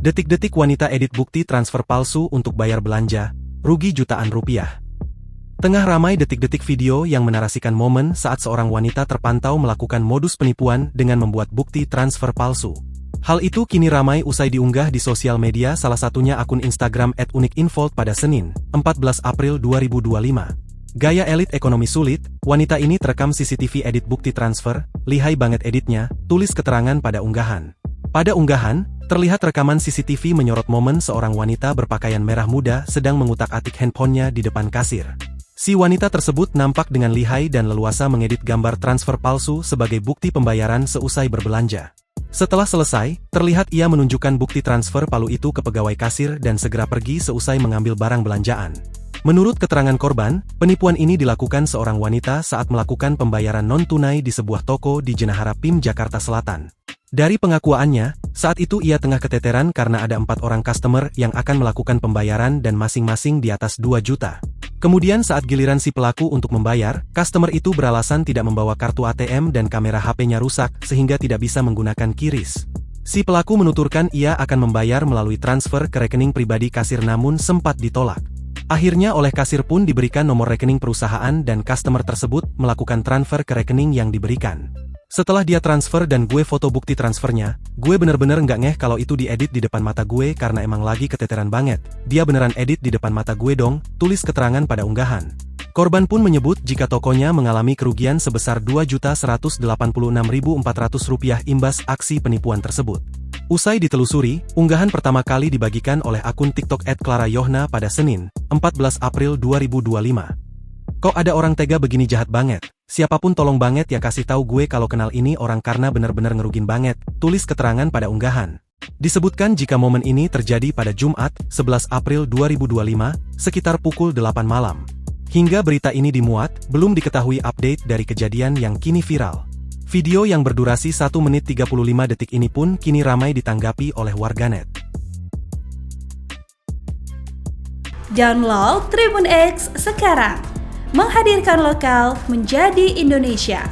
Detik-detik wanita edit bukti transfer palsu untuk bayar belanja, rugi jutaan rupiah. Tengah ramai detik-detik video yang menarasikan momen saat seorang wanita terpantau melakukan modus penipuan dengan membuat bukti transfer palsu. Hal itu kini ramai usai diunggah di sosial media, salah satunya akun Instagram @unikinfold pada Senin, 14 April 2025. Gaya elit ekonomi sulit, wanita ini terekam CCTV edit bukti transfer, lihai banget editnya, tulis keterangan pada unggahan. Pada unggahan, terlihat rekaman CCTV menyorot momen seorang wanita berpakaian merah muda sedang mengutak-atik handphonenya di depan kasir. Si wanita tersebut nampak dengan lihai dan leluasa mengedit gambar transfer palsu sebagai bukti pembayaran seusai berbelanja. Setelah selesai, terlihat ia menunjukkan bukti transfer palu itu ke pegawai kasir dan segera pergi seusai mengambil barang belanjaan. Menurut keterangan korban, penipuan ini dilakukan seorang wanita saat melakukan pembayaran non-tunai di sebuah toko di Jenahara Pim, Jakarta Selatan. Dari pengakuannya, saat itu ia tengah keteteran karena ada 4 orang customer yang akan melakukan pembayaran dan masing-masing di atas 2 juta. Kemudian saat giliran si pelaku untuk membayar, customer itu beralasan tidak membawa kartu ATM dan kamera HP-nya rusak sehingga tidak bisa menggunakan QRIS. Si pelaku menuturkan ia akan membayar melalui transfer ke rekening pribadi kasir namun sempat ditolak. Akhirnya oleh kasir pun diberikan nomor rekening perusahaan dan customer tersebut melakukan transfer ke rekening yang diberikan. Setelah dia transfer dan gue foto bukti transfernya, gue bener-bener nggak ngeh kalau itu diedit di depan mata gue karena emang lagi keteteran banget. Dia beneran edit di depan mata gue dong, tulis keterangan pada unggahan. Korban pun menyebut jika tokonya mengalami kerugian sebesar Rp2.186.400 imbas aksi penipuan tersebut. Usai ditelusuri, unggahan pertama kali dibagikan oleh akun TikTok @Clara_Yohna pada Senin, 14 April 2025. Kok ada orang tega begini, jahat banget. Siapapun tolong banget ya kasih tahu gue kalau kenal ini orang karena bener-bener ngerugin banget, tulis keterangan pada unggahan. Disebutkan jika momen ini terjadi pada Jumat, 11 April 2025, sekitar pukul 8 malam. Hingga berita ini dimuat, belum diketahui update dari kejadian yang kini viral. Video yang berdurasi 1 menit 35 detik ini pun kini ramai ditanggapi oleh warganet. Download Tribun X sekarang, menghadirkan lokal menjadi Indonesia.